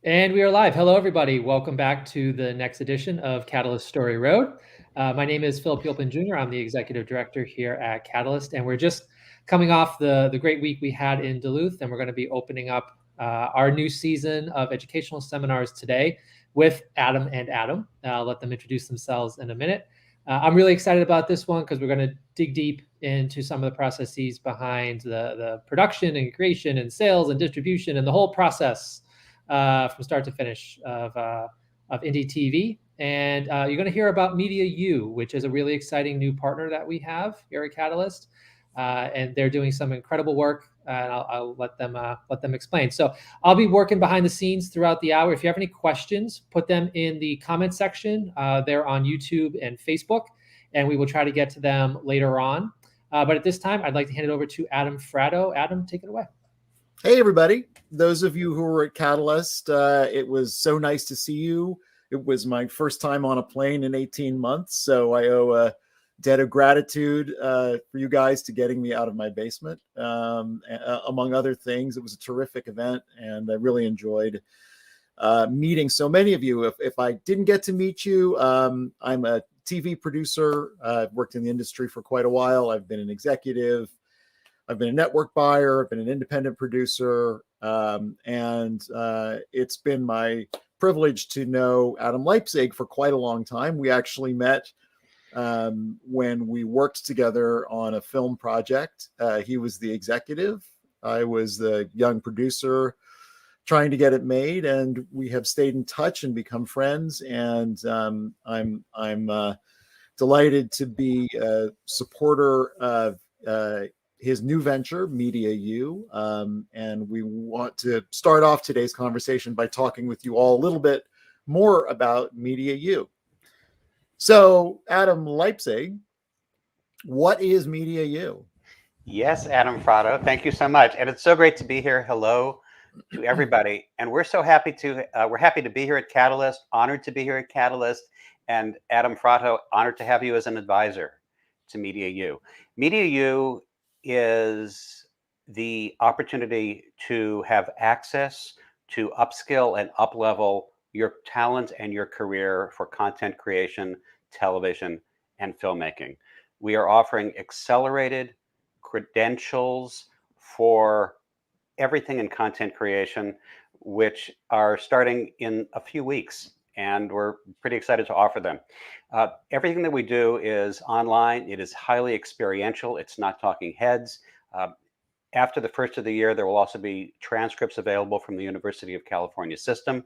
And we are live. Hello, everybody. Welcome back to the next edition of Catalyst Story Road. My name is Philip Yulpin Jr. I'm the executive director here at Catalyst, and we're just coming off the great week we had in Duluth, and we're going to be opening up our new season of educational seminars today with Adam and Adam. I'll let them introduce themselves in a minute. I'm really excited about this one because we're going to dig deep into some of the processes behind the production and creation and sales and distribution and the whole process from start to finish of indie TV. And you're going to hear about MediaU, which is a really exciting new partner that we have here at Catalyst. And they're doing some incredible work, and I'll let them explain. So I'll be working behind the scenes throughout the hour. If you have any questions, put them in the comment section. They're on YouTube and Facebook, and we will try to get to them later on. But at this time, I'd like to hand it over to Adam Fratto. Adam, take it away. Hey, everybody. Those of you who were at Catalyst, it was so nice to see you. It was my first time on a plane in 18 months, so I owe a debt of gratitude for you guys to getting me out of my basement. Among other things, it was a terrific event, and I really enjoyed meeting so many of you. If I didn't get to meet you, I'm a TV producer. I've worked in the industry for quite a while. I've been an executive. I've been a network buyer, I've been an independent producer, and it's been my privilege to know Adam Leipzig for quite a long time. We actually met when we worked together on a film project. He was the executive, I was the young producer trying to get it made, and we have stayed in touch and become friends. And I'm delighted to be a supporter of his new venture, MediaU. And we want to start off today's conversation by talking with you all a little bit more about MediaU. So, Adam Leipzig, what is MediaU? Yes, Adam Fratto, thank you so much. And it's so great to be here. Hello to everybody. And we're so happy to be here at Catalyst, honored to be here at Catalyst. And Adam Fratto, honored to have you as an advisor to MediaU. MediaU is the opportunity to have access to upskill and uplevel your talent and your career for content creation, television, and filmmaking. We are offering accelerated credentials for everything in content creation, which are starting in a few weeks, and we're pretty excited to offer them. Everything that we do is online. It is highly experiential. It's not talking heads. After the first of the year, there will also be transcripts available from the University of California system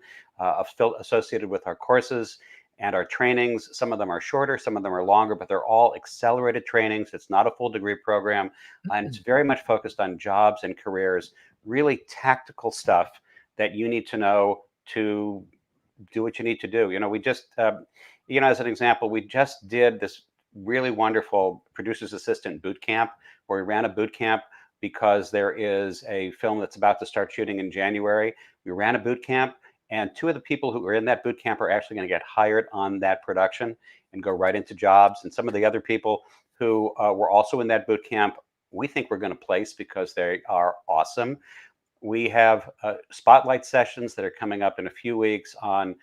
associated with our courses and our trainings. Some of them are shorter, some of them are longer, but they're all accelerated trainings. It's not a full degree program, and it's very much focused on jobs and careers, really tactical stuff that you need to know to do what you need to do. We just, as an example, we just did this really wonderful producer's assistant boot camp where we ran a boot camp because there is a film that's about to start shooting in January. We ran a boot camp, and two of the people who were in that boot camp are actually going to get hired on that production and go right into jobs. And some of the other people who were also in that boot camp, we think we're going to place because they are awesome. We have spotlight sessions that are coming up in a few weeks on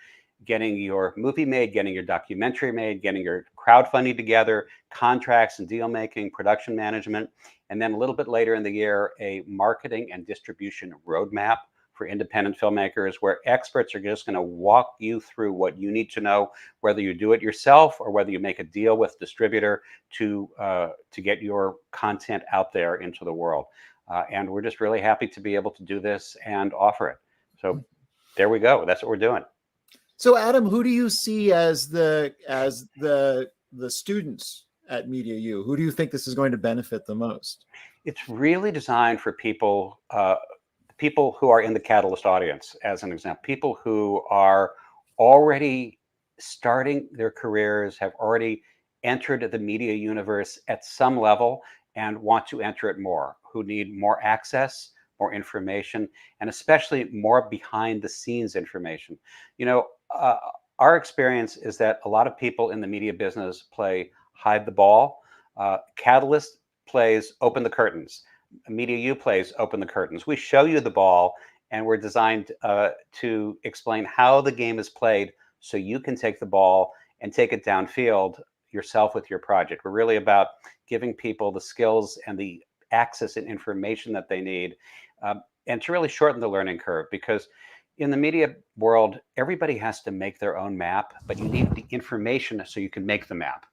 getting your movie made, getting your documentary made, getting your crowdfunding together, contracts and deal making, production management, and then a little bit later in the year, a marketing and distribution roadmap for independent filmmakers, where experts are just going to walk you through what you need to know, whether you do it yourself or whether you make a deal with distributor to get your content out there into the world. And we're just really happy to be able to do this and offer it. So there we go. That's what we're doing. So, Adam, who do you see as the students at MediaU? Who do you think this is going to benefit the most? It's really designed for people who are in the Catalyst audience, as an example, people who are already starting their careers, have already entered the media universe at some level and want to enter it more, who need more access, more information, and especially more behind the scenes information. Our experience is that a lot of people in the media business play hide the ball. Catalyst plays open the curtains. MediaU plays open the curtains. We show you the ball, and we're designed to explain how the game is played so you can take the ball and take it downfield yourself with your project. We're really about giving people the skills and the access and information that they need, and to really shorten the learning curve, because in the media world, everybody has to make their own map, but you need the information so you can make the map.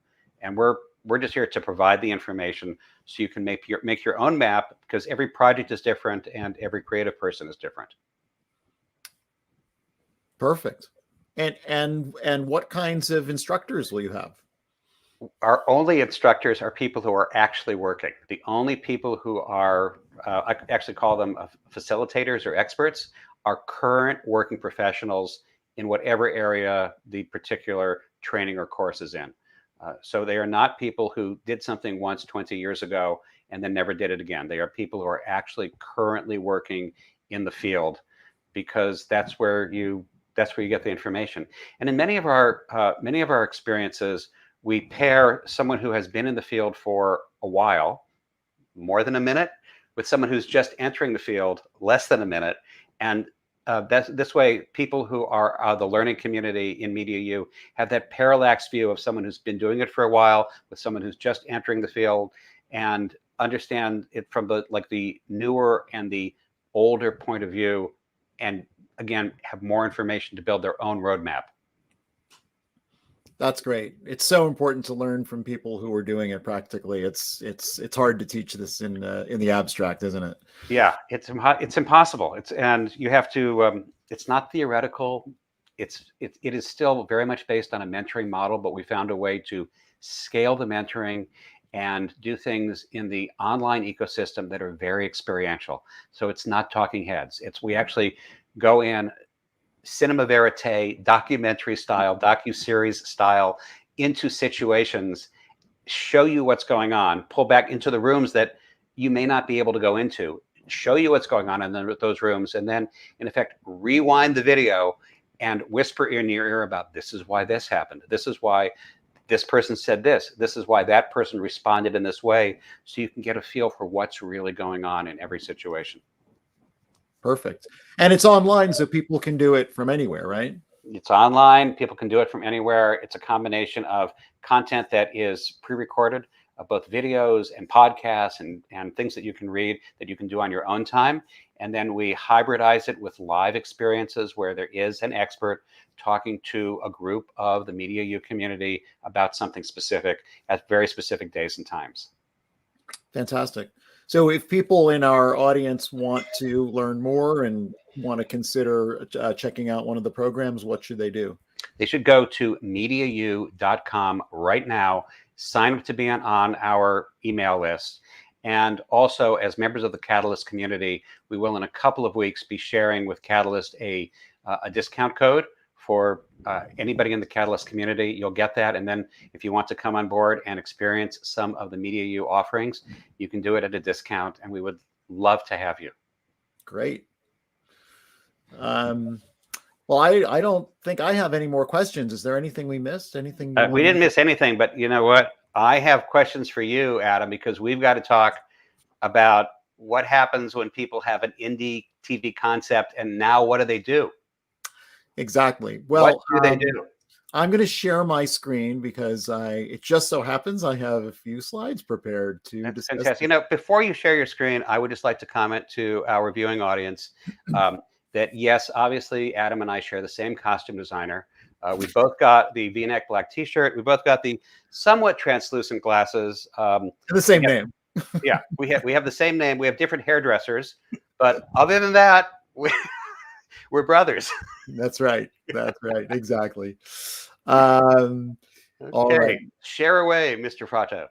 And we're just here to provide the information so you can make your own map, because every project is different and every creative person is different. Perfect. And what kinds of instructors will you have? Our only instructors are people who are actually working. The only people who are, I actually call them facilitators or experts, are current working professionals in whatever area the particular training or course is in. So they are not people who did something once 20 years ago and then never did it again. They are people who are actually currently working in the field, because that's where you get the information. And in many of our experiences, we pair someone who has been in the field for a while, more than a minute, with someone who's just entering the field, less than a minute. And this way, people who are the learning community in MediaU have that parallax view of someone who's been doing it for a while with someone who's just entering the field, and understand it from the newer and the older point of view, and again, have more information to build their own roadmap. That's great. It's so important to learn from people who are doing it practically. It's hard to teach this in the abstract, isn't it? Yeah, it's impossible. And you have to. It's not theoretical. It is still very much based on a mentoring model, but we found a way to scale the mentoring and do things in the online ecosystem that are very experiential. So it's not talking heads. We actually go in cinema verite, documentary style, docu-series style, into situations, show you what's going on, pull back into the rooms that you may not be able to go into, show you what's going on in those rooms, and then in effect rewind the video and whisper in your ear about, this is why this happened, this is why this person said this is why that person responded in this way, so you can get a feel for what's really going on in every situation. Perfect. And it's online, so people can do it from anywhere, right? It's online. People can do it from anywhere. It's a combination of content that is pre-recorded, both videos and podcasts and things that you can read that you can do on your own time. And then we hybridize it with live experiences where there is an expert talking to a group of the MediaU community about something specific at very specific days and times. Fantastic. So if people in our audience want to learn more and want to consider checking out one of the programs, what should they do? They should go to MediaU.com right now, sign up to be on our email list. And also, as members of the Catalyst community, we will in a couple of weeks be sharing with Catalyst a discount code for anybody in the Catalyst community. You'll get that. And then if you want to come on board and experience some of the MediaU offerings, you can do it at a discount, and we would love to have you. Great. Well, I don't think I have any more questions. Is there anything we missed? Anything? We didn't miss anything, but you know what? I have questions for you, Adam, because we've got to talk about what happens when people have an indie TV concept, and now what do they do? Exactly. Well, what do they do? I'm going to share my screen because it just so happens I have a few slides prepared to That's discuss. fantastic. You know, before you share your screen, I would just like to comment to our viewing audience that yes, obviously Adam and I share the same costume designer. We both got the V-neck black T-shirt. We both got the somewhat translucent glasses. The same name. Yeah, we have the same name. We have different hairdressers, but other than that, we're brothers. That's right. That's right. Exactly. Okay. All right. Share away, Mr. Prato.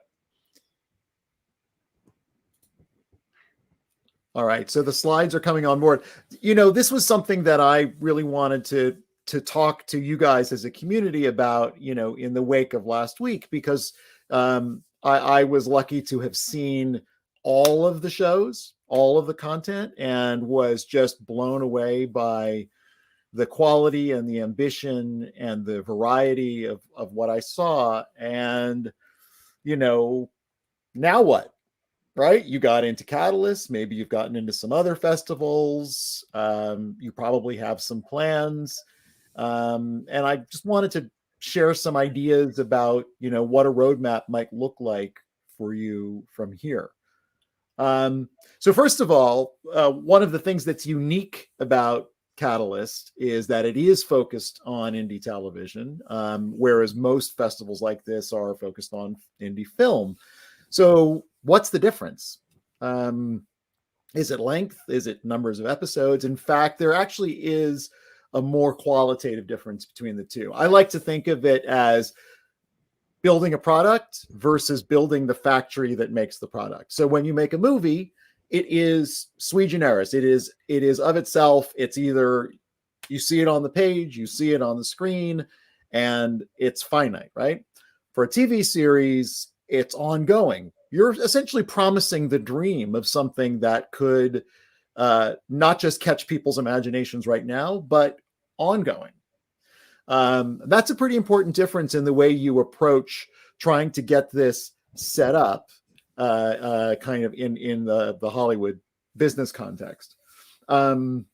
All right. So the slides are coming on board. You know, this was something that I really wanted to talk to you guys as a community about, you know, in the wake of last week, because I was lucky to have seen all of the shows, all of the content, and was just blown away by the quality and the ambition and the variety of what I saw. And, you know, now what? right? You got into Catalyst. Maybe you've gotten into some other festivals. You probably have some plans. And I just wanted to share some ideas about, what a roadmap might look like for you from here. So first of all, one of the things that's unique about Catalyst is that it is focused on indie television, whereas most festivals like this are focused on indie film. So what's the difference? Is it length? Is it numbers of episodes? In fact, there actually is a more qualitative difference between the two. I like to think of it as building a product versus building the factory that makes the product. So when you make a movie, it is sui generis. It is of itself. It's either you see it on the page, you see it on the screen, and it's finite, right? For a TV series, it's ongoing. You're essentially promising the dream of something that could not just catch people's imaginations right now, but ongoing. That's a pretty important difference in the way you approach trying to get this set up kind of in the Hollywood business context. Another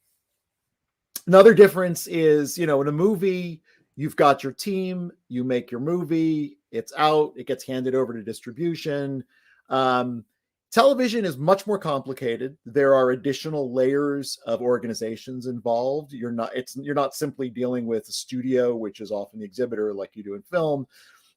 difference is, in a movie, you've got your team, you make your movie, it's out, it gets handed over to distribution. Television is much more complicated. There are additional layers of organizations involved. You're not simply dealing with a studio, which is often the exhibitor like you do in film.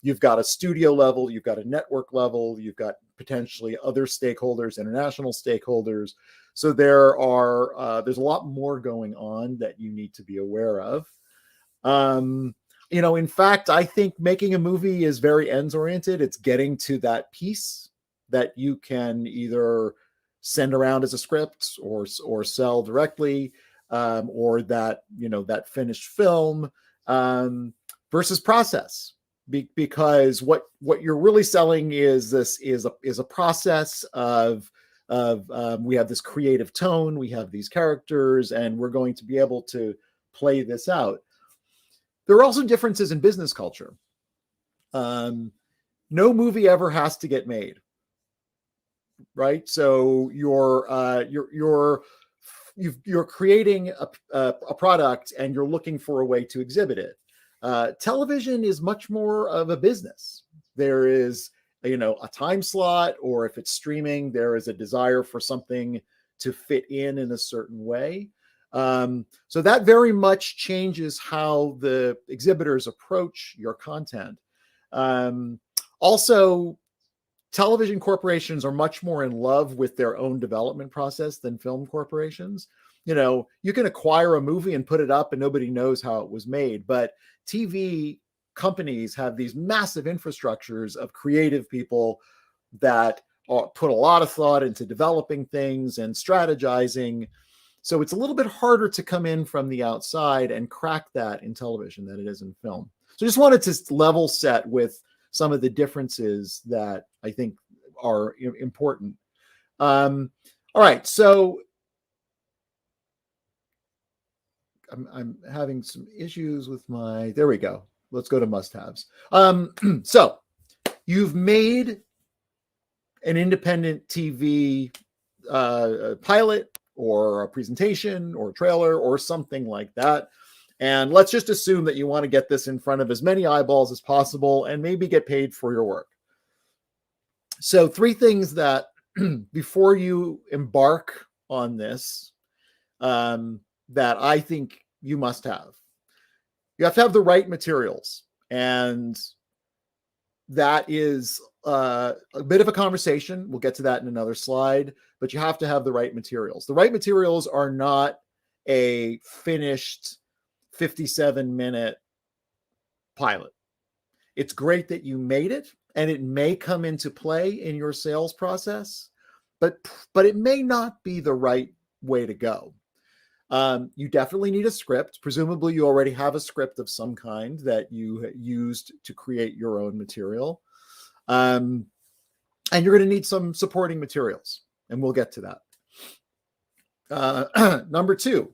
You've got a studio level, you've got a network level, you've got potentially other stakeholders, international stakeholders. So there's a lot more going on that you need to be aware of. In fact, I think making a movie is very ends oriented. It's getting to that piece that you can either send around as a script or sell directly, or that finished film, versus process. Because what you're really selling is a process of we have this creative tone, we have these characters, and we're going to be able to play this out. There are also differences in business culture. No movie ever has to get made. Right, so you're creating a product and you're looking for a way to exhibit it. Television is much more of a business. There is a time slot, or if it's streaming, there is a desire for something to fit in a certain way. So that very much changes how the exhibitors approach your content. Also, television corporations are much more in love with their own development process than film corporations. You can acquire a movie and put it up and nobody knows how it was made, but TV companies have these massive infrastructures of creative people that put a lot of thought into developing things and strategizing. So it's a little bit harder to come in from the outside and crack that in television than it is in film. So I just wanted to level set with some of the differences that I think are important. All right, so I'm having some issues with there we go. Let's go to must-haves. So you've made an independent TV pilot or a presentation or a trailer or something like that. And let's just assume that you want to get this in front of as many eyeballs as possible and maybe get paid for your work. So 3 things that before you embark on this, that I think you must have. You have to have the right materials. And that is a bit of a conversation. We'll get to that in another slide, but you have to have the right materials. The right materials are not a finished 57-minute pilot. It's great that you made it, and it may come into play in your sales process, but it may not be the right way to go. You definitely need a script. Presumably you already have a script of some kind that you used to create your own material. And you're going to need some supporting materials, and we'll get to that. Number 2,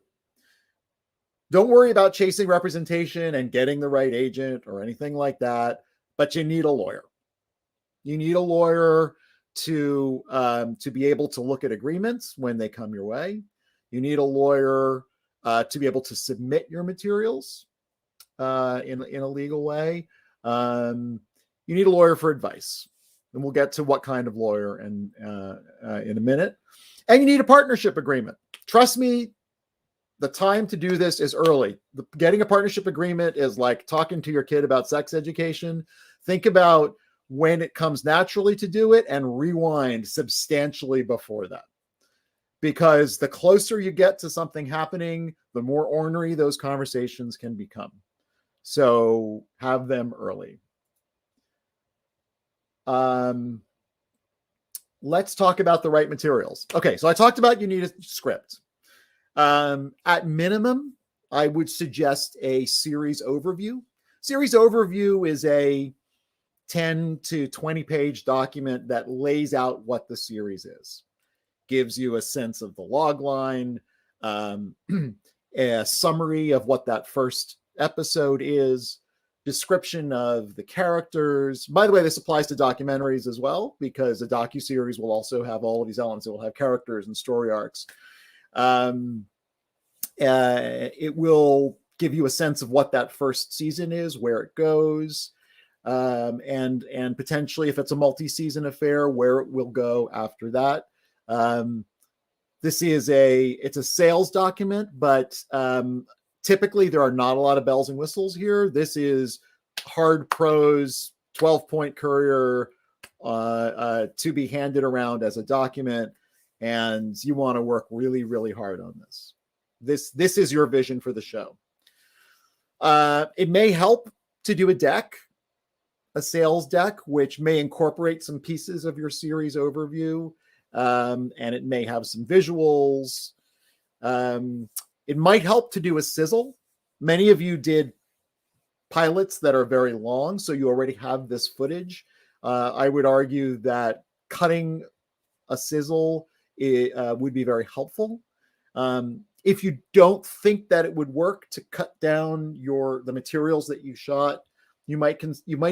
don't worry about chasing representation and getting the right agent or anything like that, but you need a lawyer. You need a lawyer to be able to look at agreements when they come your way. You need a lawyer to be able to submit your materials in a legal way. You need a lawyer for advice, and we'll get to what kind of lawyer in a minute. And you need a partnership agreement. Trust me, the time to do this is early. Getting a partnership agreement is like talking to your kid about sex education. Think about when it comes naturally to do it and rewind substantially before that. Because the closer you get to something happening, the more ornery those conversations can become. So have them early. Let's talk about the right materials. Okay, so I talked about you need a script. At minimum, I would suggest a series overview. Series overview is a 10 to 20 page document that lays out what the series is. Gives you a sense of the log line, a summary of what that first episode is, description of the characters. By the way, this applies to documentaries as well, because a docuseries will also have all of these elements. It will have characters and story arcs. It will give you a sense of what that first season is, where it goes, and potentially, if it's a multi-season affair, where it will go after that. This is it's a sales document, but typically there are not a lot of bells and whistles here. This is hard prose, 12-point courier to be handed around as a document, and you want to work really, really hard on this. This is your vision for the show. It may help to do a sales deck, which may incorporate some pieces of your series overview, and it may have some visuals. It might help to do a sizzle. Many of you did pilots that are very long, so you already have this footage. I would argue that cutting a sizzle would be very helpful. If you don't think that it would work to cut down the materials that you shot, you might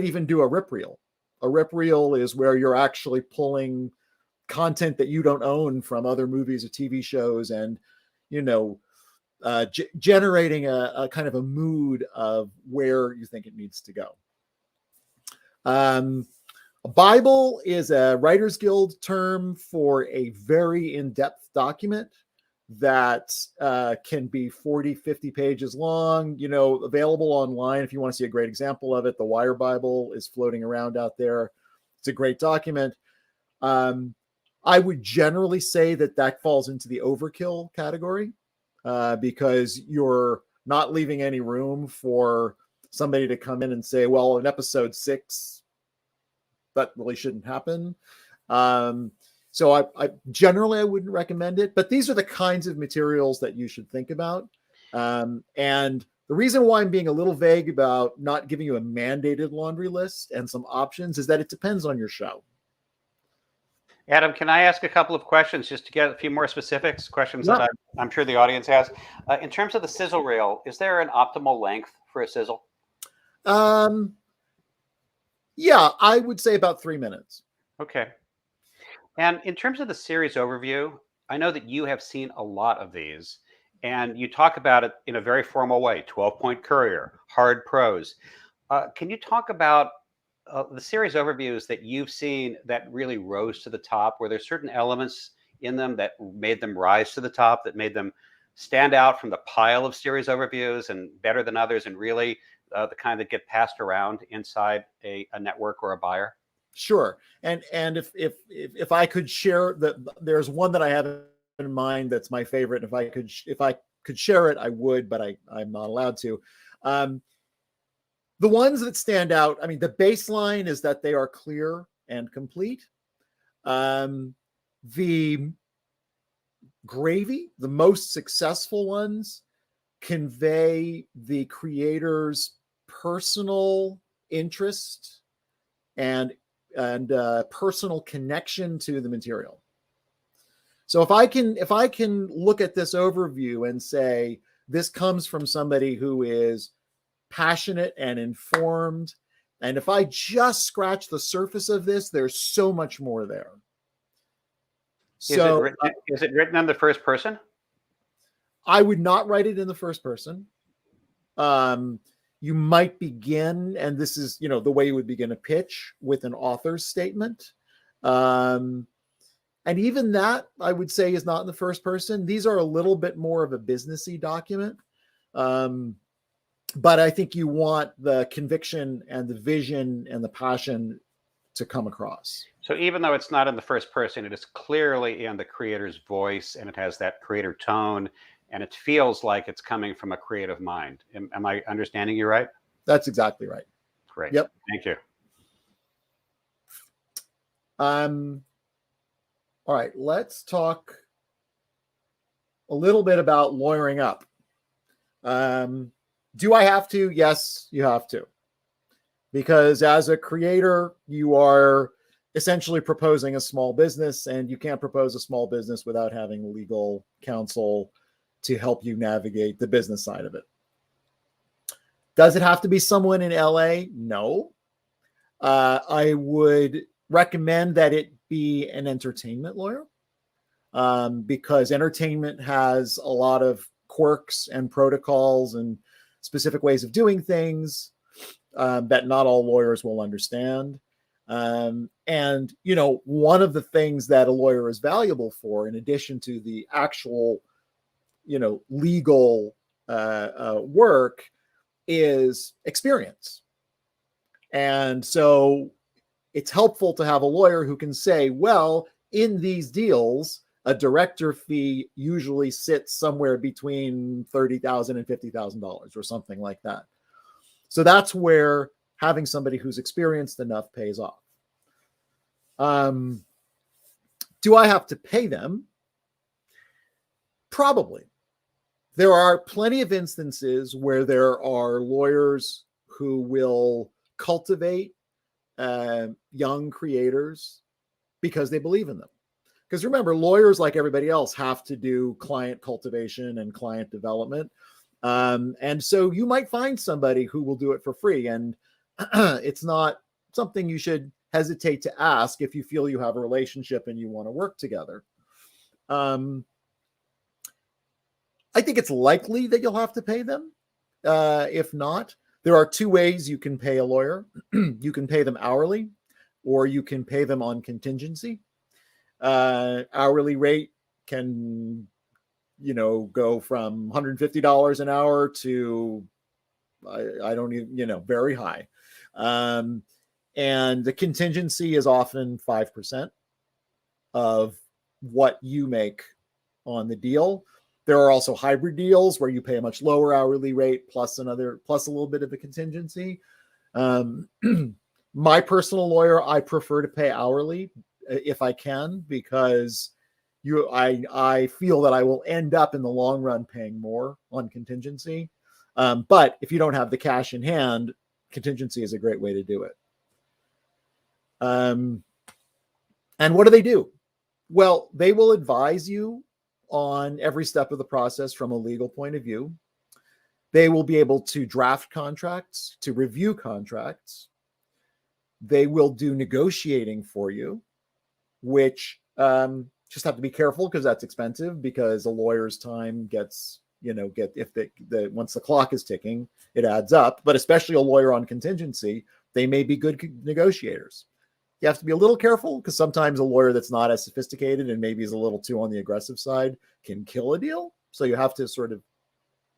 even do a rip reel. A rip reel is where you're actually pulling content that you don't own from other movies or TV shows, and generating a kind of a mood of where you think it needs to go. A Bible is a Writers Guild term for a very in-depth document that can be 40, 50 pages long, available online. If you want to see a great example of it, the Wire Bible is floating around out there. It's a great document. I would generally say that falls into the overkill category because you're not leaving any room for somebody to come in and say, well, in episode 6, that really shouldn't happen. So I generally wouldn't recommend it, but these are the kinds of materials that you should think about. And the reason why I'm being a little vague about not giving you a mandated laundry list and some options is that it depends on your show. Adam, can I ask a couple of questions just to get a few more specifics, questions that I'm sure the audience has? In terms of the sizzle reel, is there an optimal length for a sizzle? Yeah, I would say about 3 minutes. Okay. And in terms of the series overview, I know that you have seen a lot of these, and you talk about it in a very formal way, 12-point courier, hard prose. Can you talk about the series overviews that you've seen that really rose to the top? Were there certain elements in them that made them rise to the top, that made them stand out from the pile of series overviews and better than others, and really the kind that get passed around inside a network or a buyer? Sure. And if I could share there's one that I have in mind that's my favorite. If I could share it, I would, but I'm not allowed to. The ones that stand out, I mean, the baseline is that they are clear and complete. The gravy, the most successful ones, convey the creator's personal interest and personal connection to the material. So if I can look at this overview and say, this comes from somebody who is passionate and informed, and if I just scratch the surface of this, there's so much more there. So is it written in the first person? I would not write it in the first person. You might begin, and this is, the way you would begin a pitch, with an author's statement. And even that, I would say, is not in the first person. These are a little bit more of a businessy document. But I think you want the conviction and the vision and the passion to come across. So even though it's not in the first person, it is clearly in the creator's voice, and it has that creator tone, and it feels like it's coming from a creative mind. Am I understanding you right? That's exactly right. Great. Yep. Thank you. All right, let's talk a little bit about lawyering up. Do I have to? Yes, you have to. Because as a creator, you are essentially proposing a small business, and you can't propose a small business without having legal counsel to help you navigate the business side of it. Does it have to be someone in LA? No. I would recommend that it be an entertainment lawyer, because entertainment has a lot of quirks and protocols and specific ways of doing things that not all lawyers will understand. And, one of the things that a lawyer is valuable for, in addition to the actual, legal work, is experience. And so it's helpful to have a lawyer who can say, well, in these deals, a director fee usually sits somewhere between $30,000 and $50,000 or something like that. So that's where having somebody who's experienced enough pays off. Do I have to pay them? Probably. There are plenty of instances where there are lawyers who will cultivate young creators because they believe in them. Because remember, lawyers, like everybody else, have to do client cultivation and client development. And so you might find somebody who will do it for free. And it's not something you should hesitate to ask if you feel you have a relationship and you want to work together. I think it's likely that you'll have to pay them. If not, there are two ways you can pay a lawyer. You can pay them hourly, or you can pay them on contingency. Hourly rate can, go from $150 an hour to, I don't even, very high. And the contingency is often 5% of what you make on the deal. There are also hybrid deals where you pay a much lower hourly rate plus a little bit of a contingency. My personal lawyer, I prefer to pay hourly if I can, because I feel that I will end up in the long run paying more on contingency. But if you don't have the cash in hand, contingency is a great way to do it. And what do? Well, they will advise you on every step of the process from a legal point of view. They will be able to draft contracts, to review contracts. They will do negotiating for you, which just have to be careful because that's expensive, because a lawyer's time gets, once the clock is ticking, it adds up. But especially a lawyer on contingency, they may be good negotiators. You have to be a little careful because sometimes a lawyer that's not as sophisticated and maybe is a little too on the aggressive side can kill a deal. So you have to sort of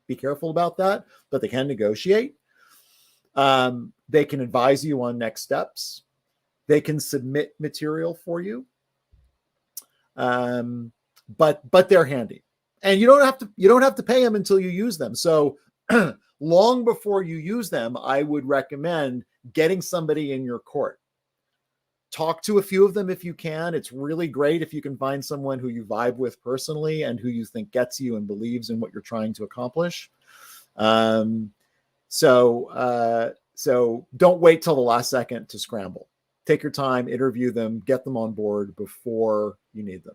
be careful about that, but they can negotiate. They can advise you on next steps. They can submit material for you. But they're handy, and you don't have to pay them until you use them. So long before you use them, I would recommend getting somebody in your court. Talk to a few of them if you can. It's really great if you can find someone who you vibe with personally and who you think gets you and believes in what you're trying to accomplish. So don't wait till the last second to scramble. Take your time, interview them, get them on board before you need them.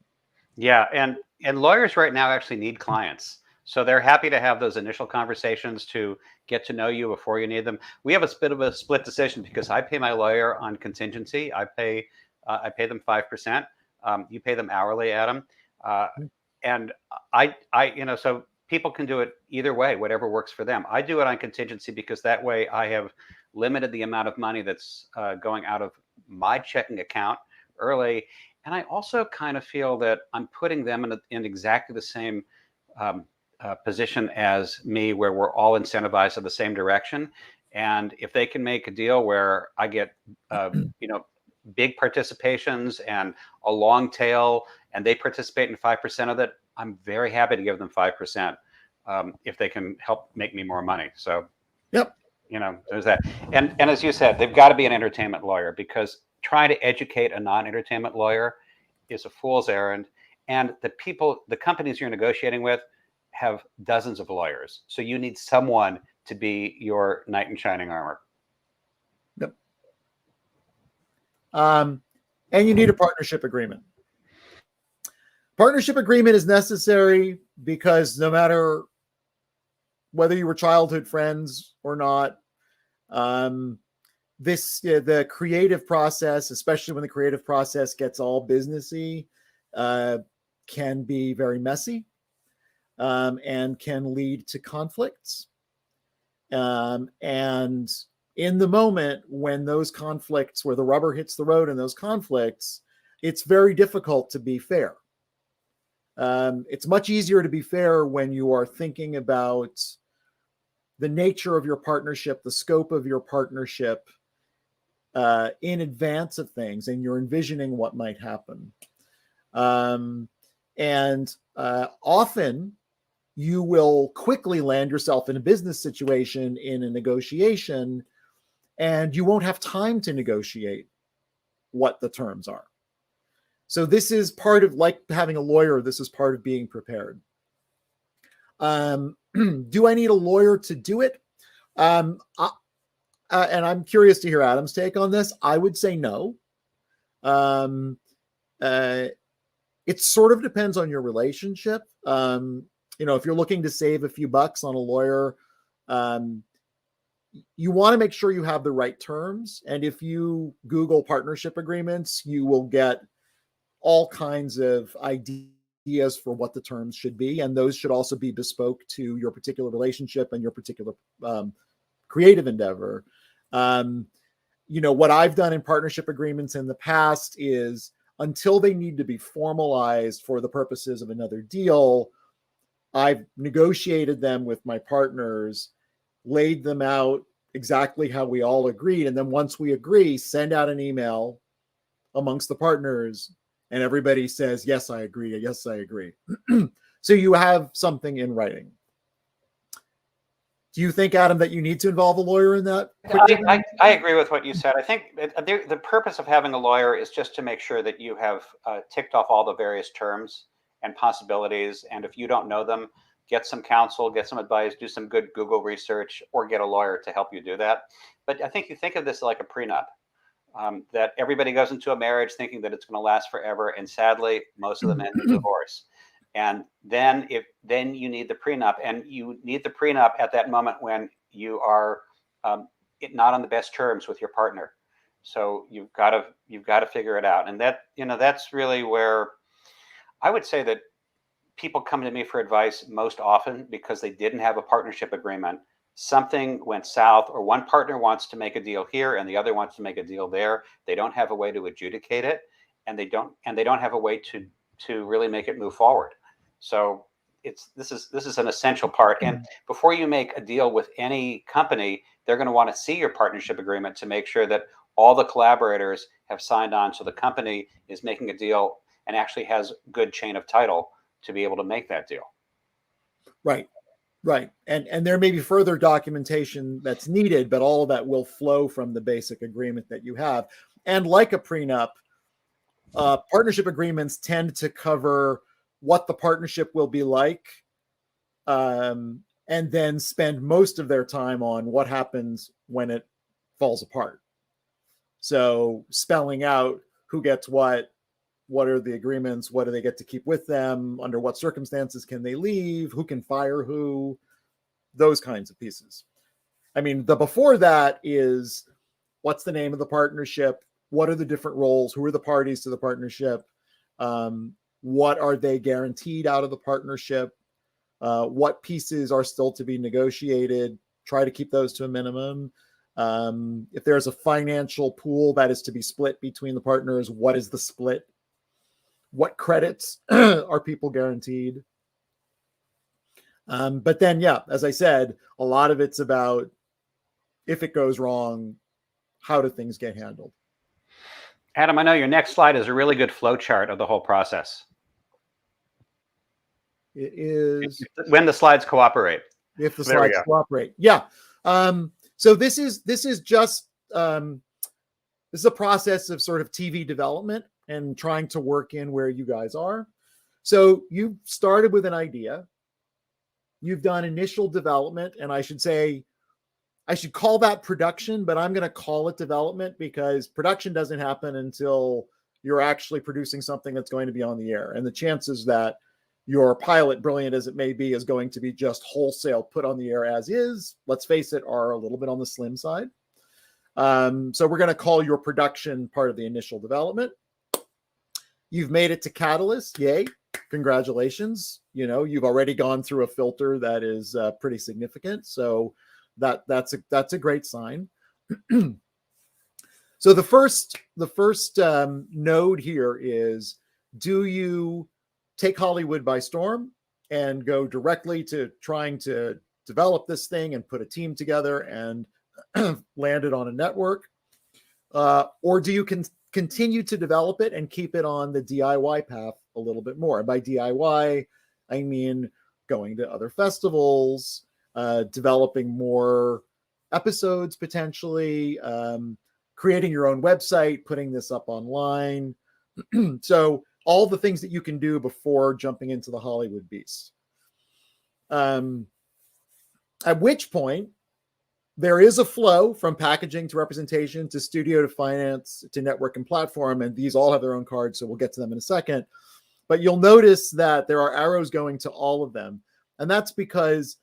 Yeah, and lawyers right now actually need clients. So they're happy to have those initial conversations to get to know you before you need them. We have a bit of a split decision because I pay my lawyer on contingency. I pay them 5%. You pay them hourly, Adam. And so people can do it either way, whatever works for them. I do it on contingency because that way I have limited the amount of money that's going out of my checking account early. And I also kind of feel that I'm putting them in exactly the same position as me, where we're all incentivized in the same direction. And if they can make a deal where I get, big participations and a long tail, and they participate in 5% of it, I'm very happy to give them 5% if they can help make me more money. So, yep, there's that. And as you said, they've got to be an entertainment lawyer, because trying to educate a non-entertainment lawyer is a fool's errand. And the companies you're negotiating with have dozens of lawyers. So you need someone to be your knight in shining armor. Yep. And you need a partnership agreement. Partnership agreement is necessary because no matter whether you were childhood friends or not, the creative process, especially when the creative process gets all businessy, can be very messy, and can lead to conflicts. And in the moment when those conflicts, where the rubber hits the road in those conflicts, it's very difficult to be fair. It's much easier to be fair when you are thinking about the nature of your partnership, the scope of your partnership, in advance of things, and you're envisioning what might happen. Often you will quickly land yourself in a business situation in a negotiation, and you won't have time to negotiate what the terms are. So this is part of, like having a lawyer, this is part of being prepared. Do I need a lawyer to do it? And I'm curious to hear Adam's take on this. I would say no. It sort of depends on your relationship. If you're looking to save a few bucks on a lawyer, you want to make sure you have the right terms. And if you Google partnership agreements, you will get all kinds of ideas for what the terms should be. And those should also be bespoke to your particular relationship and your particular creative endeavor. What I've done in partnership agreements in the past is, until they need to be formalized for the purposes of another deal, I've negotiated them with my partners, laid them out exactly how we all agreed. And then once we agree, send out an email amongst the partners, and everybody says, yes, I agree. Yes, I agree. So you have something in writing. Do you think, Adam, that you need to involve a lawyer in that? I agree with what you said. I think the purpose of having a lawyer is just to make sure that you have ticked off all the various terms and possibilities. And if you don't know them, get some counsel, get some advice, do some good Google research, or get a lawyer to help you do that. But I think you think of this like a prenup, that everybody goes into a marriage thinking that it's going to last forever. And sadly, most of them end in divorce. And then you need the prenup, and you need the prenup at that moment when you are not on the best terms with your partner. So you've got to figure it out. And that's really where I would say that people come to me for advice most often because they didn't have a partnership agreement. Something went south, or one partner wants to make a deal here and the other wants to make a deal there. They don't have a way to adjudicate it, and they don't have a way to really make it move forward. So this is an essential part. And before you make a deal with any company, they're going to want to see your partnership agreement to make sure that all the collaborators have signed on, so the company is making a deal and actually has good chain of title to be able to make that deal. Right. And there may be further documentation that's needed, but all of that will flow from the basic agreement that you have. And like a prenup, partnership agreements tend to cover what the partnership will be like, and then spend most of their time on what happens when it falls apart. So spelling out who gets what are the agreements, what do they get to keep with them, under what circumstances can they leave, who can fire who, those kinds of pieces. I mean, the before that is, what's the name of the partnership, what are the different roles, who are the parties to the partnership, What are they guaranteed out of the partnership? What pieces are still to be negotiated? Try to keep those to a minimum. If there's a financial pool that is to be split between the partners, what is the split? What credits are people guaranteed? But then, yeah, as I said, a lot of it's about if it goes wrong, how do things get handled? Adam, I know your next slide is a really good flow chart of the whole process. It is when the slides cooperate. If the slides cooperate, yeah. So this is just this is a process of sort of TV development and trying to work in where you guys are. So you started with an idea. You've done initial development, and I should call that production, but I'm going to call it development because production doesn't happen until you're actually producing something that's going to be on the air. And the chances that your pilot, brilliant as it may be, is going to be just wholesale put on the air as is, let's face it, are a little bit on the slim side. So we're going to call your production part of the initial development. You've made it to Catalyst. Yay. Congratulations. You know, you've already gone through a filter that is pretty significant. So that's a great sign. So the first node here is, do you take Hollywood by storm and go directly to trying to develop this thing and put a team together and land it on a network? Or do you continue to develop it and keep it on the DIY path a little bit more? And by DIY, I mean going to other festivals, developing more episodes potentially, creating your own website, putting this up online. So all the things that you can do before jumping into the Hollywood beast. At which point, there is a flow from packaging to representation to studio to finance to network and platform, and these all have their own cards, so we'll get to them in a second. But you'll notice that there are arrows going to all of them, and that's because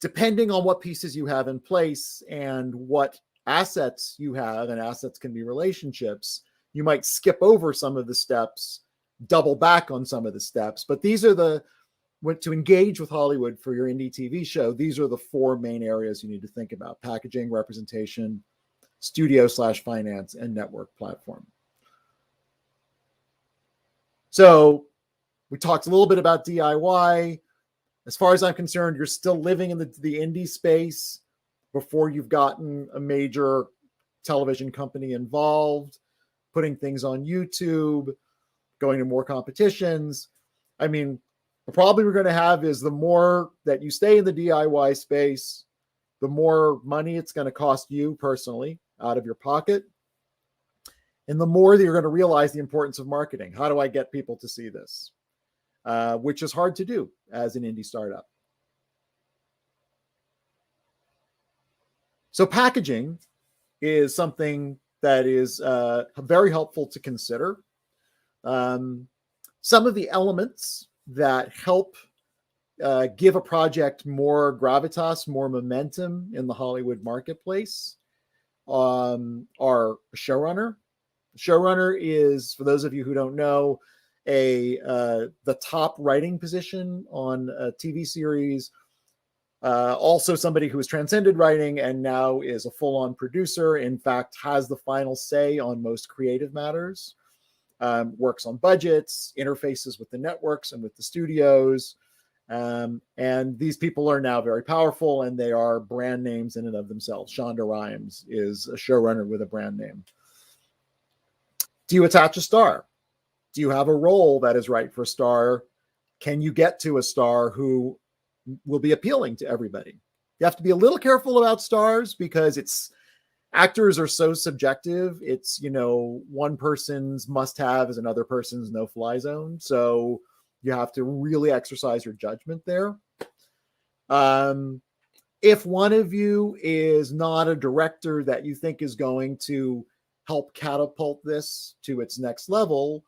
depending on what pieces you have in place and what assets you have, and assets can be relationships, you might skip over some of the steps, double back on some of the steps. But these are to engage with Hollywood for your indie TV show, these are the four main areas you need to think about: packaging, representation, studio/finance, and network platform. So we talked a little bit about DIY. As far as I'm concerned, you're still living in the indie space before you've gotten a major television company involved, putting things on YouTube, going to more competitions. I mean, the problem we're going to have is the more that you stay in the DIY space, the more money it's going to cost you personally out of your pocket. And the more that you're going to realize the importance of marketing. How do I get people to see this? Which is hard to do as an indie startup. So packaging is something that is very helpful to consider. Some of the elements that help give a project more gravitas, more momentum in the Hollywood marketplace are a showrunner. Showrunner is, for those of you who don't know, the top writing position on a TV series. Also somebody who has transcended writing and now is a full-on producer, in fact, has the final say on most creative matters, works on budgets, interfaces with the networks and with the studios. And these people are now very powerful, and they are brand names in and of themselves. Shonda Rhimes is a showrunner with a brand name. Do you attach a star? Do you have a role that is right for a star? Can you get to a star who will be appealing to everybody? You have to be a little careful about stars because actors are so subjective. It's, one person's must-have is another person's no-fly zone. So you have to really exercise your judgment there. If one of you is not a director that you think is going to help catapult this to its next level,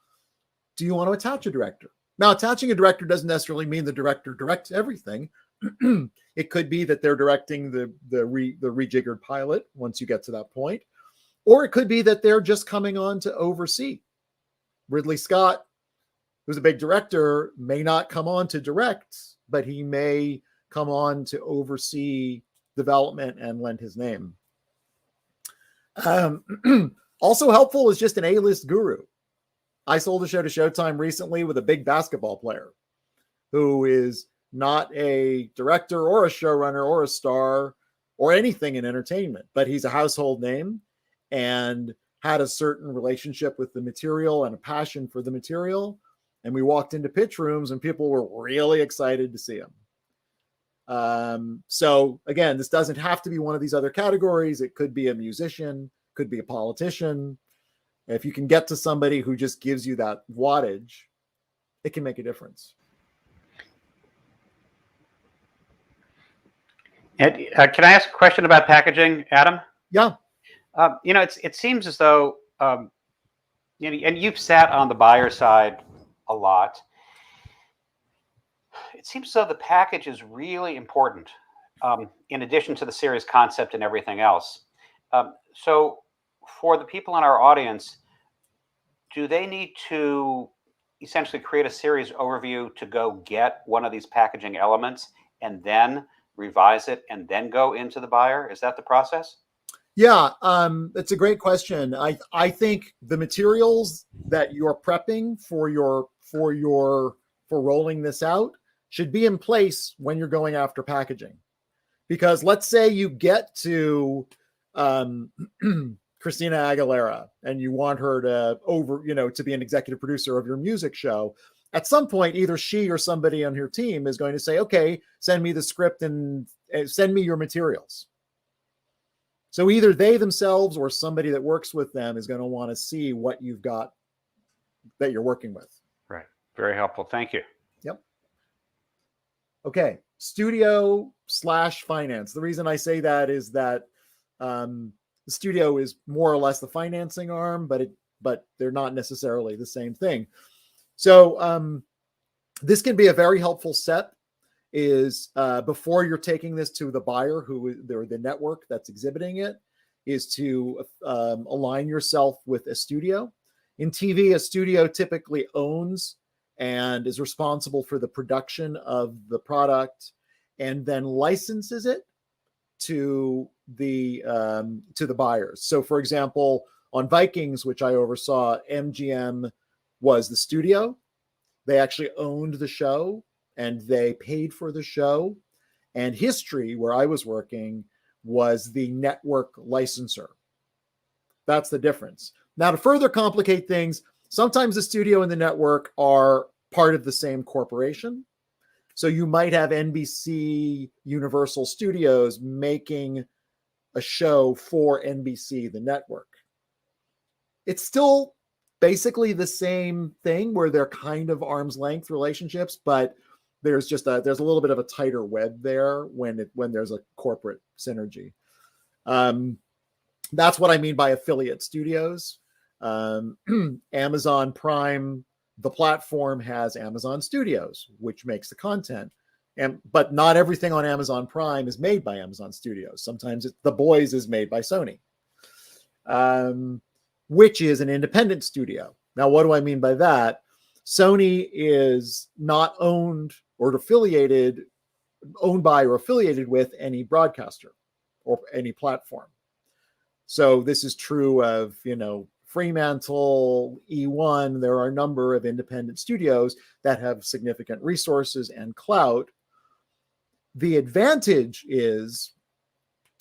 do you want to attach a director? Now, attaching a director doesn't necessarily mean the director directs everything. It could be that they're directing the rejiggered pilot once you get to that point. Or it could be that they're just coming on to oversee. Ridley Scott who's a big director, may not come on to direct, but he may come on to oversee development and lend his name. Also helpful is just an A-list guru. I sold a show to Showtime recently with a big basketball player who is not a director or a showrunner or a star or anything in entertainment, but he's a household name and had a certain relationship with the material and a passion for the material. And we walked into pitch rooms and people were really excited to see him. So again, this doesn't have to be one of these other categories. It could be a musician, could be a politician. If you can get to somebody who just gives you that wattage, it can make a difference. And, can I ask a question about packaging, Adam? Yeah. It seems as though, and you've sat on the buyer side a lot. It seems as though the package is really important, in addition to the series concept and everything else. So for the people in our audience, do they need to essentially create a series overview to go get one of these packaging elements and then revise it and then go into the buyer? Is that the process? Yeah, that's a great question. I think the materials that you're prepping for rolling this out should be in place when you're going after packaging. Because let's say you get to Christina Aguilera and you want her to be an executive producer of your music show. At some point, either she or somebody on your team is going to say, okay, send me the script and send me your materials. So either they themselves or somebody that works with them is going to want to see what you've got that you're working with. Right. Very helpful. Thank you. Yep. Okay. Studio/finance. The reason I say that is that the studio is more or less the financing arm, but they're not necessarily the same thing. So this can be a very helpful step is before you're taking this to the buyer or the network that's exhibiting it, is to align yourself with a studio. In TV, a studio typically owns and is responsible for the production of the product and then licenses it to the buyers. So for example, on Vikings, which I oversaw, MGM was the studio. They actually owned the show and they paid for the show. And History, where I was working, was the network licensor. That's the difference. Now, to further complicate things, sometimes the studio and the network are part of the same corporation. So you might have NBC Universal Studios making a show for NBC, the network. It's still basically the same thing where they're kind of arm's length relationships, but there's a little bit of a tighter web there when there's a corporate synergy. That's what I mean by affiliate studios. Amazon Prime, the platform, has Amazon Studios, which makes the content. But not everything on Amazon Prime is made by Amazon Studios. Sometimes The Boys is made by Sony, which is an independent studio. Now, what do I mean by that? Sony is not owned by or affiliated with any broadcaster or any platform. So this is true of, Fremantle, E1. There are a number of independent studios that have significant resources and clout. The advantage is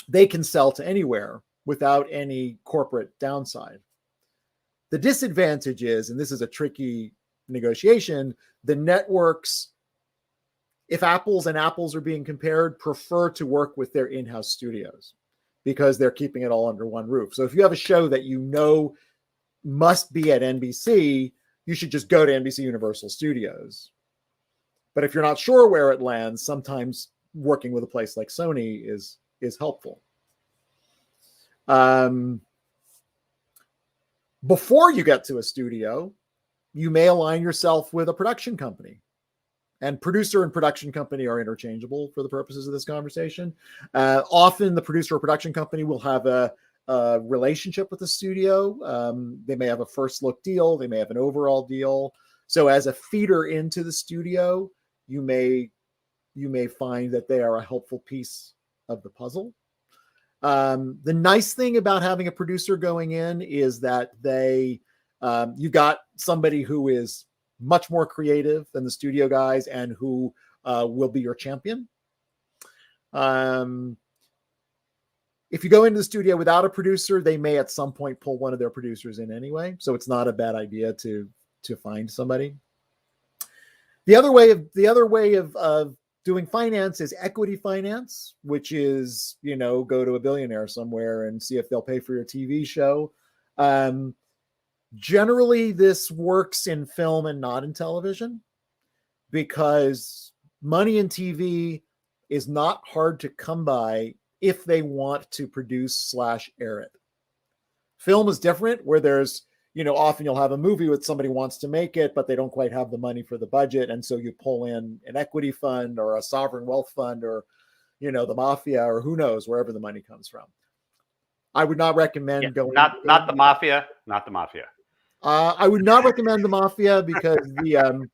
they can sell to anywhere without any corporate downside. The disadvantage is, and this is a tricky negotiation, the networks, if apples and apples are being compared, prefer to work with their in-house studios because they're keeping it all under one roof. So if you have a show that must be at NBC, you should just go to NBC Universal Studios. But if you're not sure where it lands, sometimes working with a place like Sony is helpful. Before you get to a studio, you may align yourself with a production company. And producer and production company are interchangeable for the purposes of this conversation. Often the producer or production company will have a relationship with the studio. They may have a first look deal. They may have an overall deal. So as a feeder into the studio, you may find that they are a helpful piece of the puzzle. The nice thing about having a producer going in is that you got somebody who is much more creative than the studio guys and who will be your champion. If you go into the studio without a producer, they may at some point pull one of their producers in anyway. So it's not a bad idea to find somebody. The other way of doing finance is equity finance, which is, go to a billionaire somewhere and see if they'll pay for your TV show. Generally, this works in film and not in television, because money in TV is not hard to come by if they want to produce / air it. Film is different, where there's, often you'll have a movie with somebody wants to make it, but they don't quite have the money for the budget. And so you pull in an equity fund or a sovereign wealth fund or, the mafia, or who knows, wherever the money comes from. I would not recommend going. Not the mafia. I would not recommend the mafia, because the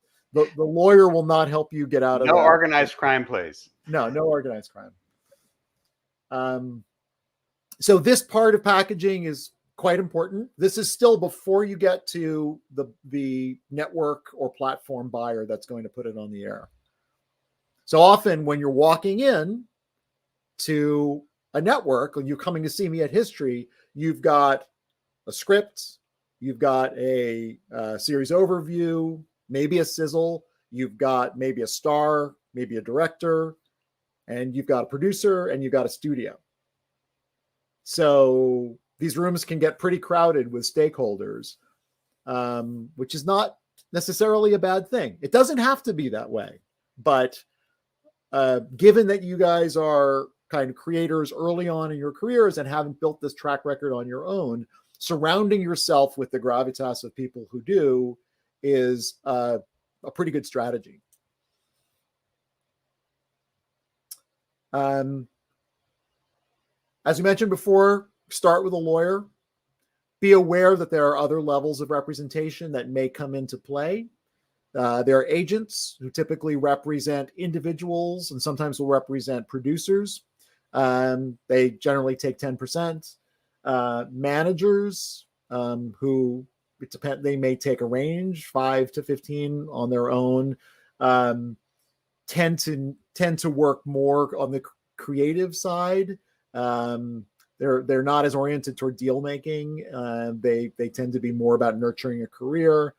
lawyer will not help you get out of No organized crime, please. No organized crime. So this part of packaging is quite important. This is still before you get to the network or platform buyer that's going to put it on the air. So often when you're walking in to a network, and you're coming to see me at History, you've got a script, you've got a series overview, maybe a sizzle, you've got maybe a star, maybe a director, and you've got a producer, and you've got a studio. So these rooms can get pretty crowded with stakeholders, which is not necessarily a bad thing. It doesn't have to be that way, but given that you guys are kind of creators early on in your careers and haven't built this track record on your own, surrounding yourself with the gravitas of people who do is a pretty good strategy. As we mentioned before, start with a lawyer. Be aware that there are other levels of representation that may come into play. There are agents who typically represent individuals and sometimes will represent producers. They generally take 10%. Managers who, it depends, they may take a range, 5 to 15 on their own, tend to work more on the creative side. They're not as oriented toward deal making. They tend to be more about nurturing a career.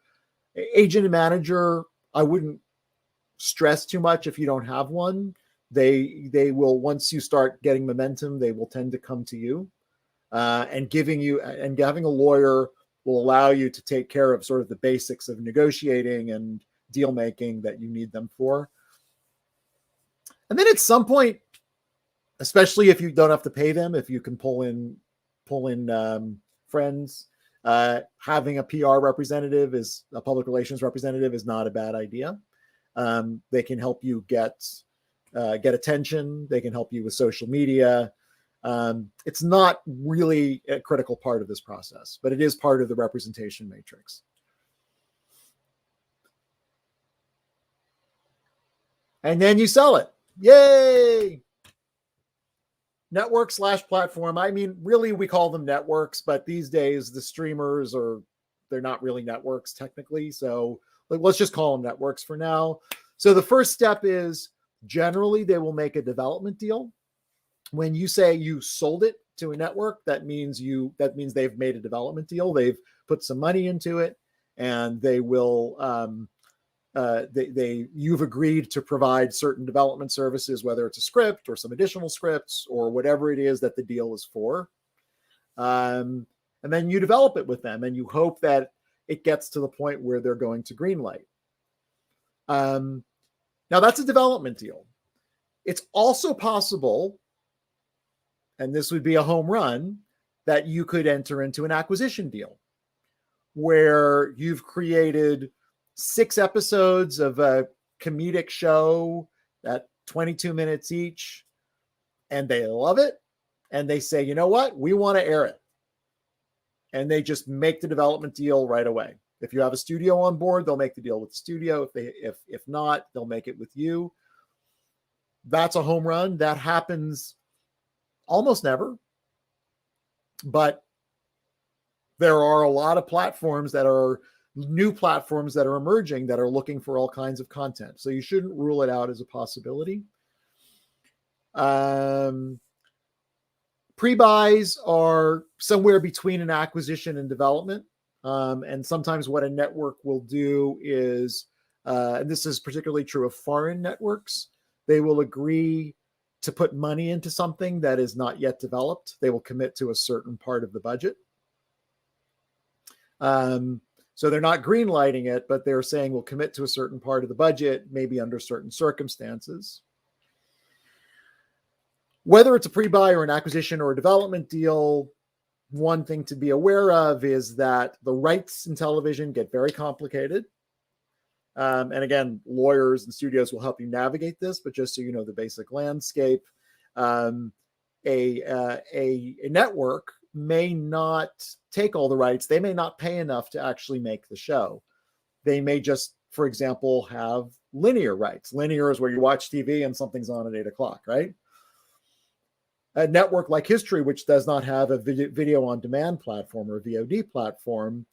Agent and manager, I wouldn't stress too much if you don't have one. They will, once you start getting momentum, they will tend to come to you. And having a lawyer will allow you to take care of sort of the basics of negotiating and deal making that you need them for. And then at some point, especially if you don't have to pay them, if you can pull in friends, having a PR representative, a public relations representative, is not a bad idea. They can help you get attention. They can help you with social media. It's not really a critical part of this process, but it is part of the representation matrix. And then you sell it. Yay! Network / platform. I mean, really, we call them networks, but these days the streamers they're not really networks technically. So let's just call them networks for now. So the first step is generally they will make a development deal. When you say you sold it to a network, that means they've made a development deal. They've put some money into it, and they will you've agreed to provide certain development services, whether it's a script or some additional scripts or whatever it is that the deal is for. And then you develop it with them, and you hope that it gets to the point where they're going to greenlight. Now that's a development deal. It's also possible, and this would be a home run, that you could enter into an acquisition deal where you've created 6 episodes of a comedic show at 22 minutes each, and they love it. And they say, you know what? We want to air it. And they just make the development deal right away. If you have a studio on board, they'll make the deal with the studio. If not, they'll make it with you. That's a home run. That happens almost never. But there are a lot of platforms that are new platforms that are emerging that are looking for all kinds of content. So you shouldn't rule it out as a possibility. Pre-buys are somewhere between an acquisition and development. And sometimes what a network will do is, and this is particularly true of foreign networks, they will agree to put money into something that is not yet developed. They will commit to a certain part of the budget. So they're not green lighting it, but they're saying we'll commit to a certain part of the budget, maybe under certain circumstances. Whether it's a pre-buy or an acquisition or a development deal, one thing to be aware of is that the rights in television get very complicated. And again, lawyers and studios will help you navigate this, but just so you know the basic landscape, a network may not take all the rights. They may not pay enough to actually make the show. They may just, for example, have linear rights. Linear is where you watch TV and something's on at 8 o'clock, right? A network like History, which does not have a video on demand platform or a VOD platform,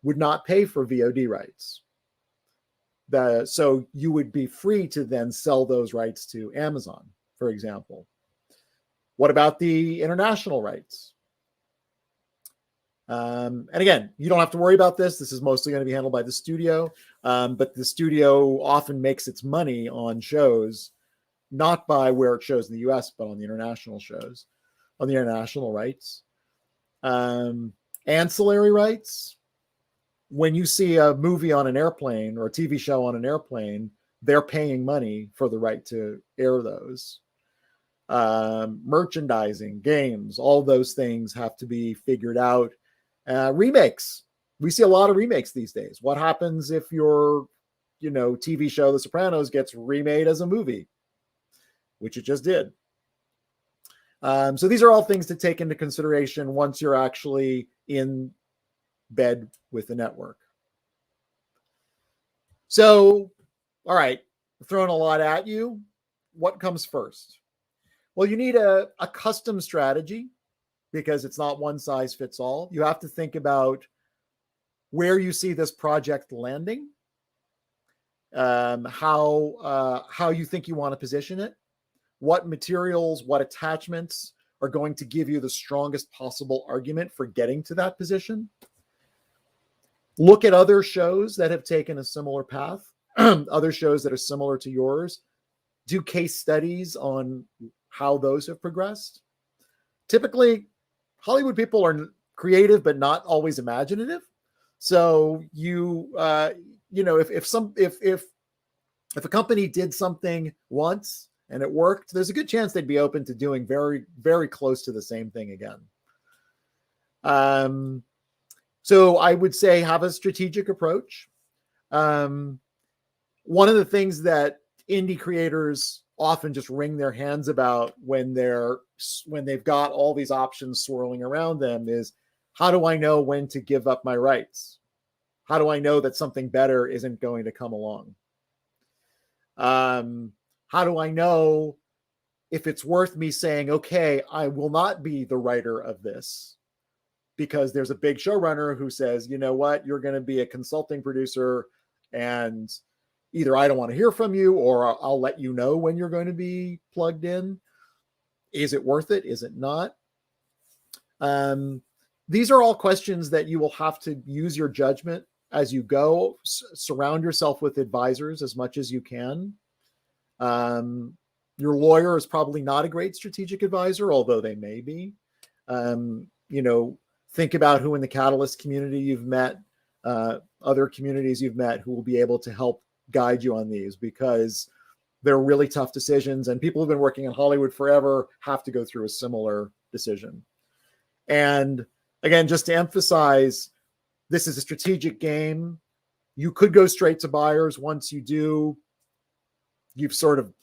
would not pay for VOD rights. So you would be free to then sell those rights to Amazon, for example. What about the international rights? And again, you don't have to worry about this. This is mostly going to be handled by the studio, but the studio often makes its money on shows, not by where it shows in the US, but on the international shows, on the international rights. Ancillary rights. When you see a movie on an airplane or a TV show on an airplane, they're paying money for the right to air those. Merchandising, games, all those things have to be figured out. Remakes. We see a lot of remakes these days. What happens if your, TV show, The Sopranos, gets remade as a movie? Which it just did. So these are all things to take into consideration once you're actually in bed with the network. So, all right, throwing a lot at you. What comes first? Well, you need a custom strategy because it's not one size fits all. You have to think about where you see this project landing, how you think you want to position it, what materials, what attachments are going to give you the strongest possible argument for getting to that position. Look at other shows that have taken a similar path, other shows that are similar to yours. Do case studies on how those have progressed. Typically, Hollywood people are creative, but not always imaginative. So if a company did something once and it worked, there's a good chance they'd be open to doing very, very close to the same thing again. So I would say have a strategic approach. One of the things that indie creators often just wring their hands about when they've got all these options swirling around them is, how do I know when to give up my rights? How do I know that something better isn't going to come along? How do I know if it's worth me saying, okay, I will not be the writer of this because there's a big showrunner who says, you know what, you're going to be a consulting producer and either I don't want to hear from you or I'll let you know when you're going to be plugged in. Is it worth it? Is it not? These are all questions that you will have to use your judgment as you go. Surround yourself with advisors as much as you can. Your lawyer is probably not a great strategic advisor, although they may be. Think about who in the Catalyst community you've met, other communities you've met who will be able to help guide you on these, because they're really tough decisions and people who've been working in Hollywood forever have to go through a similar decision. And again, just to emphasize, this is a strategic game. You could go straight to buyers. Once you do, you've sort of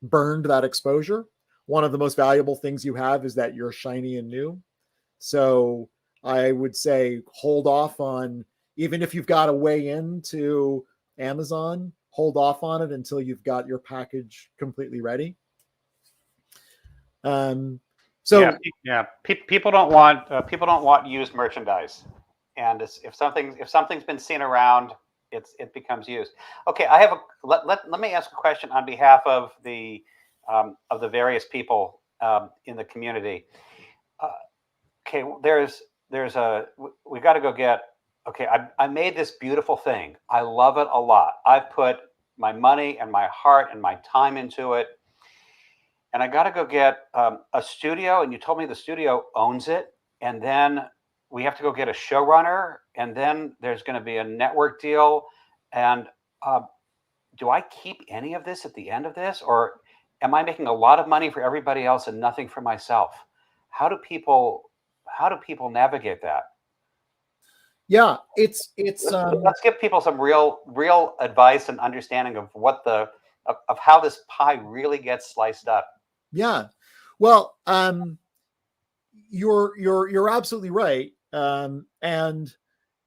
burned that exposure. One of the most valuable things you have is that you're shiny and new. So I would say hold off on even if you've got a way into Amazon, hold off on it until you've got your package completely ready. People don't want used merchandise, and if something's been seen around, it becomes used. Okay, I have let me ask a question on behalf of the various people in the community. Okay, we got to go get. Okay, I made this beautiful thing. I love it a lot. I've put my money and my heart and my time into it. And I got to go get a studio, and you told me the studio owns it, and then we have to go get a showrunner, and then there's going to be a network deal. And do I keep any of this at the end of this, or am I making a lot of money for everybody else and nothing for myself? How do people navigate that? Yeah, let's give people some real advice and understanding of of how this pie really gets sliced up. Yeah, well, you're absolutely right, and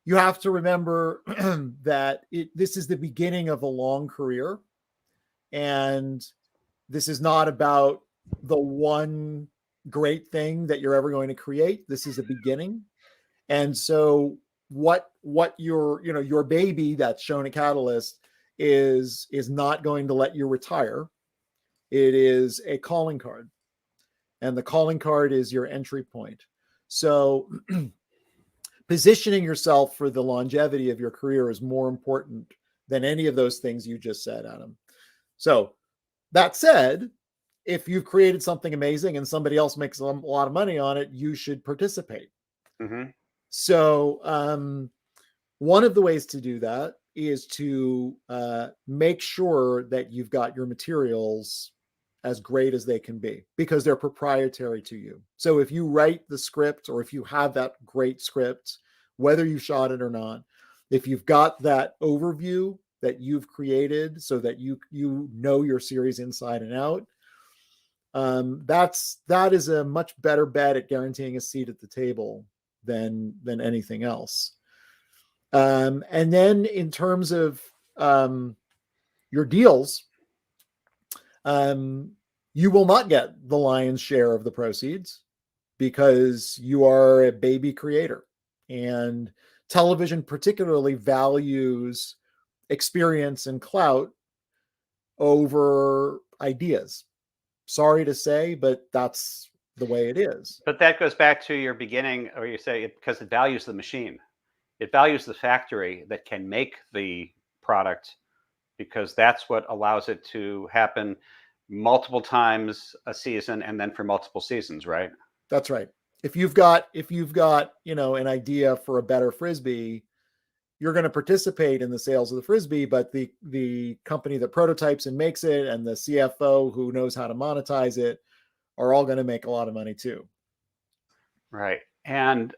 you have to remember that this is the beginning of a long career, and this is not about the one great thing that you're ever going to create. This is a beginning, and so what your baby that's shown at Catalyst is not going to let you retire. It is a calling card, and the calling card is your entry point. So positioning yourself for the longevity of your career is more important than any of those things you just said, Adam. So that said, if you've created something amazing and somebody else makes a lot of money on it, you should participate. Mm-hmm. So one of the ways to do that is to make sure that you've got your materials as great as they can be, because they're proprietary to you. So if you write the script, or if you have that great script, whether you shot it or not, if you've got that overview that you've created so that you know your series inside and out, that is a much better bet at guaranteeing a seat at the table than anything else. And then in terms of your deals, you will not get the lion's share of the proceeds because you are a baby creator, and television particularly values experience and clout over ideas. Sorry to say, but that's the way it is. But that goes back to your beginning, or you say it because it values the machine. It values the factory that can make the product, because that's what allows it to happen multiple times a season and then for multiple seasons, right? That's right. If you've got an idea for a better Frisbee, you're going to participate in the sales of the Frisbee, but the company that prototypes and makes it, and the CFO who knows how to monetize it, are all going to make a lot of money too. Right. And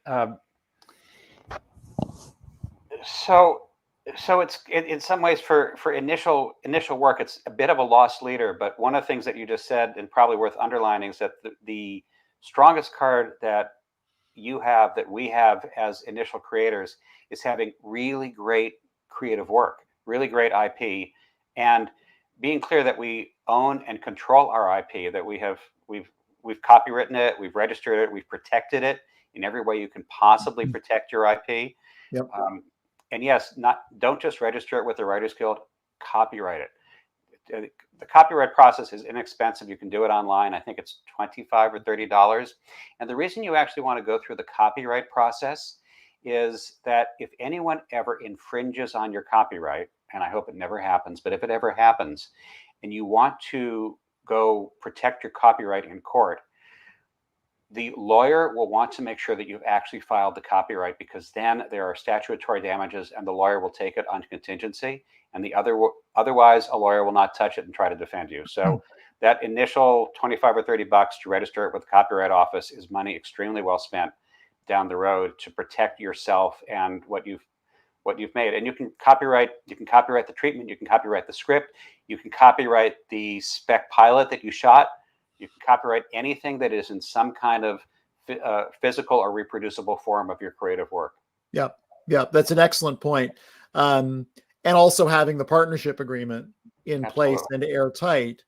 so it's in some ways for initial work, it's a bit of a lost leader. But one of the things that you just said, and probably worth underlining, is that the strongest card that we have as initial creators is having really great creative work, really great IP, and being clear that we own and control our IP, that we've copywritten it, we've registered it, we've protected it in every way you can possibly protect your IP. Yep. And yes, don't just register it with the Writers Guild, copyright it. The copyright process is inexpensive. You can do it online. I think it's $25 or $30. And the reason you actually want to go through the copyright process is that if anyone ever infringes on your copyright, and I hope it never happens, but if it ever happens, and you want to go protect your copyright in court, the lawyer will want to make sure that you've actually filed the copyright, because then there are statutory damages and the lawyer will take it on contingency, and otherwise a lawyer will not touch it and try to defend you. So that initial $25 or $30 to register it with the Copyright Office is money extremely well spent down the road to protect yourself and what you've made. And you can copyright the treatment, you can copyright the script, you can copyright the spec pilot that you shot. You can copyright anything that is in some kind of physical or reproducible form of your creative work. Yeah. Yeah, that's an excellent point. And also having the partnership agreement in place and airtight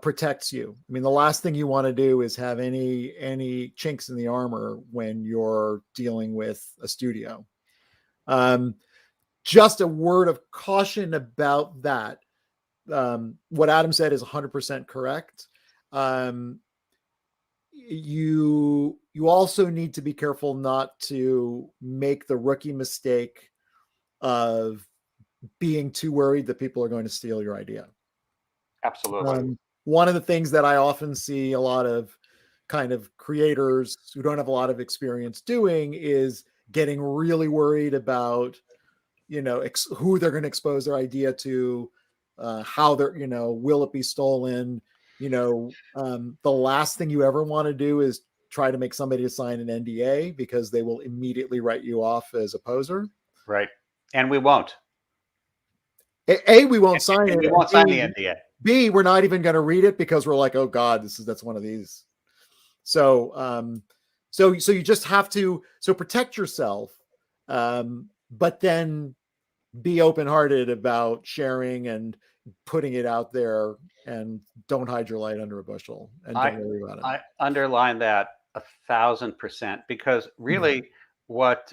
protects you. I mean, the last thing you want to do is have any chinks in the armor when you're dealing with a studio. Just a word of caution about that. What Adam said is 100% correct. You also need to be careful not to make the rookie mistake of being too worried that people are going to steal your idea. Absolutely. One of the things that I often see a lot of kind of creators who don't have a lot of experience doing is getting really worried about, who they're going to expose their idea to, how they're, will it be stolen? The last thing you ever want to do is try to make somebody to sign an NDA, because they will immediately write you off as a poser. Right. And we won't. We won't sign it. We won't sign the NDA. B, we're not even going to read it because we're like, oh God, that's one of these. So, so you just have to, protect yourself, but then be open-hearted about sharing and putting it out there, and don't hide your light under a bushel, and don't worry about it. I underline that 1,000%, because really what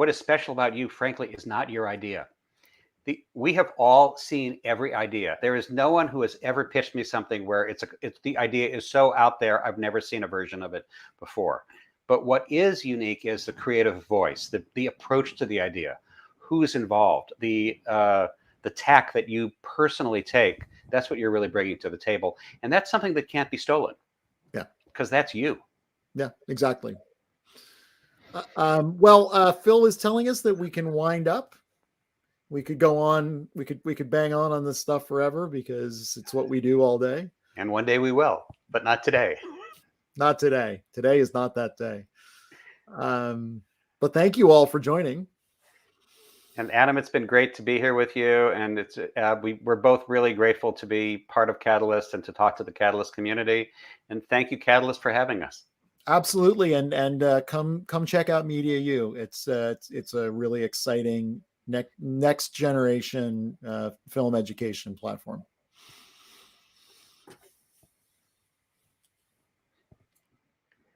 is special about you, frankly, is not your idea. We have all seen every idea. There is no one who has ever pitched me something where the idea is so out there, I've never seen a version of it before. But what is unique is the creative voice, the approach to the idea, who's involved, the tack that you personally take. That's what you're really bringing to the table, and that's something that can't be stolen. Yeah, because that's you. Yeah, exactly. Phil is telling us that we can wind up. We could go on. We could bang on this stuff forever, because it's what we do all day. And one day we will, but not today. Not today. Today is not that day. But thank you all for joining. And Adam, it's been great to be here with you. And we're both really grateful to be part of Catalyst and to talk to the Catalyst community. And thank you, Catalyst, for having us. Absolutely. And come check out MediaU. It's a really exciting next generation film education platform.